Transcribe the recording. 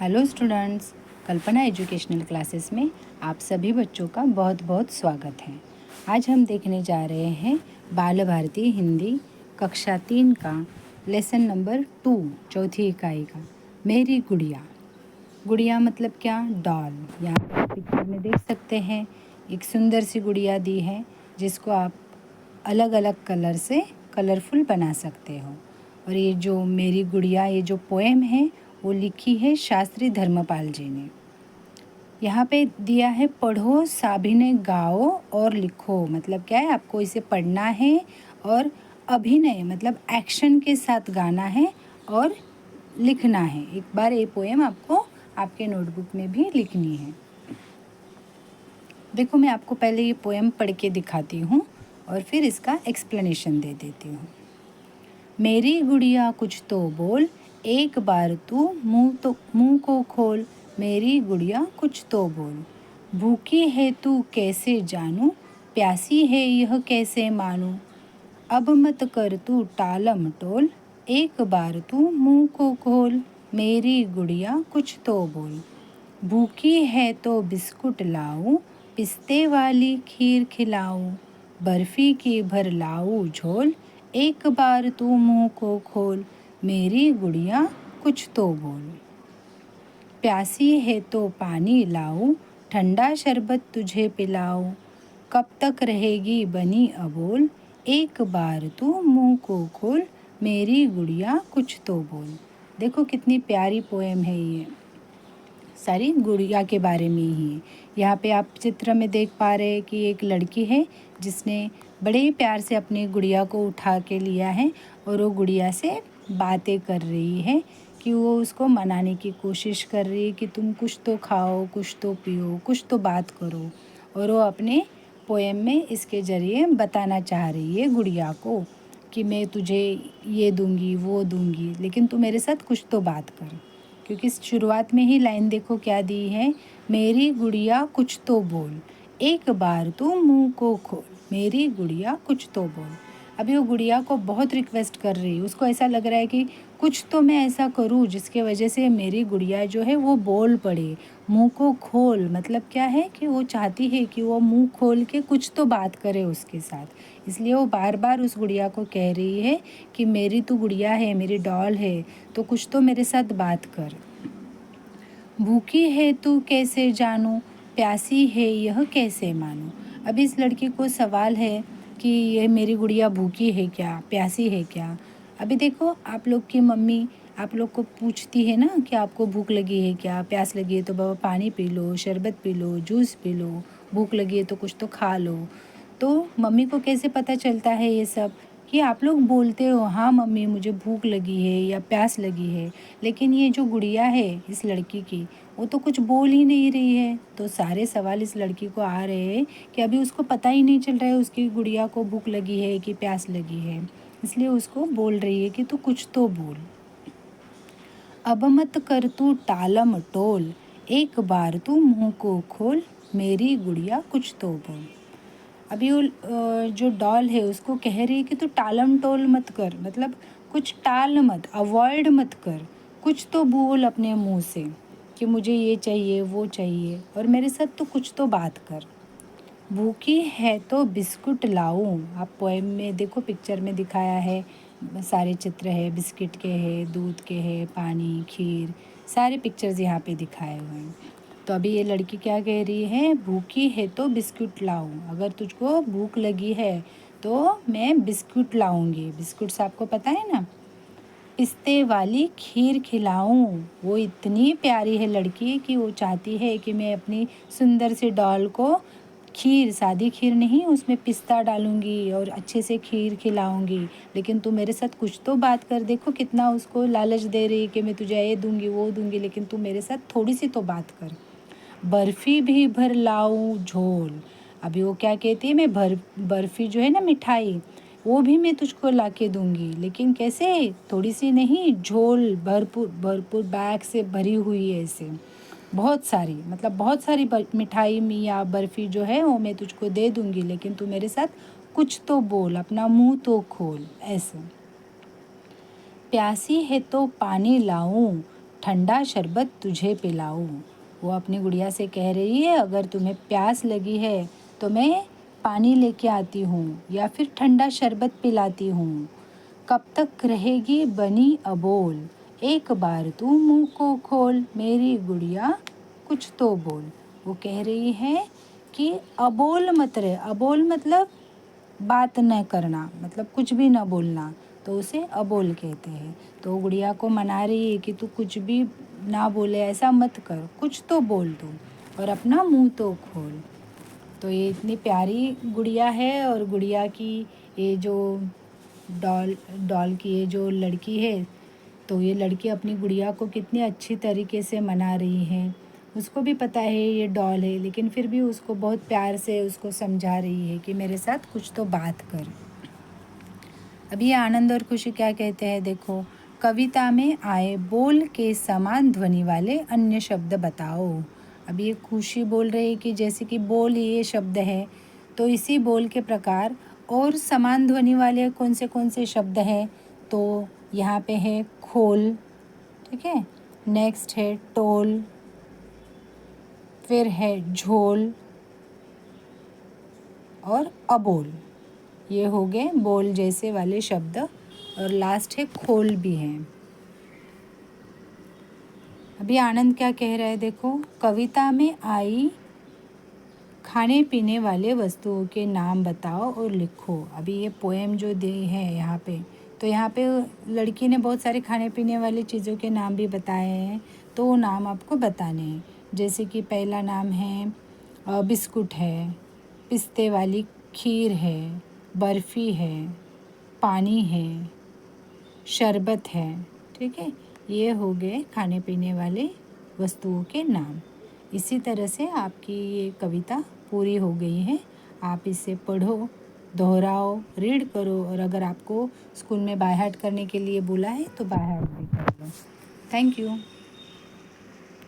Hello students, कल्पना educational classes में आप सभी बच्चों का बहुत बहुत स्वागत है। आज हम देखने जा रहे हैं बाल भारती हिंदी कक्षा 3 का लेसन नंबर 2 चौथी इकाई का मेरी गुड़िया। गुड़िया मतलब क्या? डॉल। यहाँ पर पिक्चर में देख सकते हैं एक सुंदर सी गुड़िया दी है जिसको आप अलग अलग कलर से कलरफुल बना सकते हो। और ये जो मेरी गुड़िया ये जो पोएम है वो लिखी है शास्त्री धर्मपाल जी ने। यहाँ पे दिया है पढ़ो साभिनय गाओ और लिखो। मतलब क्या है, आपको इसे पढ़ना है और अभिनय मतलब एक्शन के साथ गाना है और लिखना है। एक बार ये पोएम आपको आपके नोटबुक में भी लिखनी है। देखो, मैं आपको पहले ये पोएम पढ़ के दिखाती हूँ और फिर इसका एक्सप्लेनेशन दे देती हूँ। मेरी गुड़िया कुछ तो बोल, एक बार तू मुंह को खोल। मेरी गुड़िया कुछ तो बोल, भूखी है तू कैसे जानूं, प्यासी है यह कैसे मानूं। अब मत कर तू टालम टोल, एक बार तू मुंह को खोल। मेरी गुड़िया कुछ तो बोल, भूखी है तो बिस्कुट लाऊं, पिस्ते वाली खीर खिलाऊं। बर्फी की भर लाऊं झोल, एक बार तू मुंह को खोल। मेरी गुड़िया कुछ तो बोल, प्यासी है तो पानी लाऊं, ठंडा शरबत तुझे पिलाऊं। कब तक रहेगी बनी अबोल, एक बार तू मुंह को खोल। मेरी गुड़िया कुछ तो बोल। देखो कितनी प्यारी पोएम है ये, सारी गुड़िया के बारे में ही है। यहाँ पे आप चित्र में देख पा रहे हैं कि एक लड़की है जिसने बड़े ही प्यार से अपनी गुड़िया को उठा के लिया है और वो गुड़िया से बातें कर रही है कि वो उसको मनाने की कोशिश कर रही है कि तुम कुछ तो खाओ, कुछ तो पियो, कुछ तो बात करो। और वो अपने पोएम में इसके ज़रिए बताना चाह रही है गुड़िया को कि मैं तुझे ये दूंगी वो दूंगी, लेकिन तू मेरे साथ कुछ तो बात कर। क्योंकि शुरुआत में ही लाइन देखो क्या दी है, मेरी गुड़िया कुछ तो बोल, एक बार तू मुंह को खोल। मेरी गुड़िया कुछ तो बोल। अभी वो गुड़िया को बहुत रिक्वेस्ट कर रही है, उसको ऐसा लग रहा है कि कुछ तो मैं ऐसा करूँ जिसके वजह से मेरी गुड़िया जो है वो बोल पड़े। मुंह को खोल मतलब क्या है कि वो चाहती है कि वो मुंह खोल के कुछ तो बात करे उसके साथ। इसलिए वो बार बार उस गुड़िया को कह रही है कि मेरी तो गुड़िया है, मेरी डॉल है, तो कुछ तो मेरे साथ बात कर। भूखी है तू कैसे जानूं, प्यासी है यह कैसे मानूं। अब इस लड़की को सवाल है कि ये मेरी गुड़िया भूखी है क्या, प्यासी है क्या। अभी देखो, आप लोग की मम्मी आप लोग को पूछती है ना कि आपको भूख लगी है क्या, प्यास लगी है तो बाबा पानी पी लो, शरबत P low, juice P low, भूख लगी है तो कुछ तो खा लो। तो मम्मी को कैसे पता चलता है ये सब कि आप लोग बोलते हो हाँ मम्मी मुझे भूख लगी है या प्यास लगी है, लेकिन ये जो गुड़िया है इस लड़की की वो तो कुछ बोल ही नहीं रही है। तो सारे सवाल इस लड़की को आ रहे हैं कि अभी उसको पता ही नहीं चल रहा है उसकी गुड़िया को भूख लगी है कि प्यास लगी है, इसलिए उसको बोल रही है कि तू कुछ तो बोल। अब मत कर तू टालम टोल, एक बार तू मुंह को खोल। मेरी गुड़िया कुछ तो बोल। अभी वो जो डॉल है उसको कह रही है कि तू टालम टोल मत कर, मतलब कुछ टाल मत, अवॉइड मत कर, कुछ तो बोल अपने मुंह से कि मुझे ये चाहिए वो चाहिए और मेरे साथ तो कुछ तो बात कर। भूखी है तो बिस्कुट लाऊं। आप पोएम में देखो, पिक्चर में दिखाया है, सारे चित्र है, बिस्किट के है, दूध के है, पानी, खीर, सारे पिक्चर्स यहाँ पे दिखाए हुए हैं। तो अभी ये लड़की क्या कह रही है, भूखी है तो बिस्कुट लाऊं। अगर तुझको भूख लगी है तो मैं बिस्कुट लाऊंगी। बिस्कुट्स आपको पता है ना, पिस्ते वाली खीर खिलाऊं। वो इतनी प्यारी है लड़की कि वो चाहती है कि मैं अपनी सुंदर सी डॉल को खीर, सादी खीर नहीं, उसमें पिस्ता डालूंगी और अच्छे से खीर खिलाऊंगी, लेकिन तू मेरे साथ कुछ तो बात कर। देखो कितना उसको लालच दे रही कि मैं तुझे ये दूंगी वो दूंगी, लेकिन तू मेरे साथ थोड़ी सी तो बात कर। बर्फ़ी भी भर लाऊं झोल। अभी वो क्या कहती है, मैं बर्फ़ी जो है ना मिठाई, वो भी मैं तुझको ला के दूंगी, लेकिन कैसे, थोड़ी सी नहीं, झोल भरपूर भरपूर बैग से भरी हुई है ऐसे बहुत सारी, मतलब बहुत सारी मिठाई में या बर्फ़ी जो है वो मैं तुझको दे दूंगी, लेकिन तू मेरे साथ कुछ तो बोल, अपना मुंह तो खोल। ऐसे प्यासी है तो पानी लाऊं, ठंडा शरबत तुझे पिलाऊं। वो अपनी गुड़िया से कह रही है, अगर तुम्हें प्यास लगी है तो मैं पानी लेके आती हूँ या फिर ठंडा शरबत पिलाती हूँ। कब तक रहेगी बनी अबोल, एक बार तू मुंह को खोल, मेरी गुड़िया कुछ तो बोल। वो कह रही है कि अबोल मत रहे। अबोल मतलब बात न करना, मतलब कुछ भी न बोलना, तो उसे अबोल कहते हैं। तो गुड़िया को मना रही है कि तू कुछ भी ना बोले, ऐसा मत कर, कुछ तो बोल तू और अपना मुंह तो खोल। तो ये इतनी प्यारी गुड़िया है और गुड़िया की ये जो डॉल की ये जो लड़की है, तो ये लड़की अपनी गुड़िया को कितनी अच्छी तरीके से मना रही है। उसको भी पता है ये डॉल है, लेकिन फिर भी उसको बहुत प्यार से उसको समझा रही है कि मेरे साथ कुछ तो बात कर। अभी आनंद और खुशी क्या कहते हैं देखो। कविता में आए बोल के समान ध्वनि वाले अन्य शब्द बताओ। अभी ये खुशी बोल रही है कि जैसे कि बोल ये शब्द है, तो इसी बोल के प्रकार और समान ध्वनि वाले कौन से शब्द हैं, तो यहाँ पे है खोल, ठीक है, नेक्स्ट है टोल, फिर है झोल और अबोल। ये हो गए बोल जैसे वाले शब्द और लास्ट है खोल भी है। अभी आनंद क्या कह रहा है देखो। कविता में आई खाने पीने वाले वस्तुओं के नाम बताओ और लिखो। अभी ये पोएम जो दी है यहाँ पे, तो यहाँ पे लड़की ने बहुत सारे खाने पीने वाली चीज़ों के नाम भी बताए हैं, तो वो नाम आपको बताने हैं। जैसे कि पहला नाम है बिस्कुट है, पिस्ते वाली खीर है, बर्फ़ी है, पानी है, शरबत है, ठीक है। ये हो गए खाने पीने वाले वस्तुओं के नाम। इसी तरह से आपकी ये कविता पूरी हो गई है। आप इसे पढ़ो, दोहराओ, रीड करो और अगर आपको स्कूल में बाय हार्ट करने के लिए बोला है तो बाय हार्ट भी कर लो। Thank you.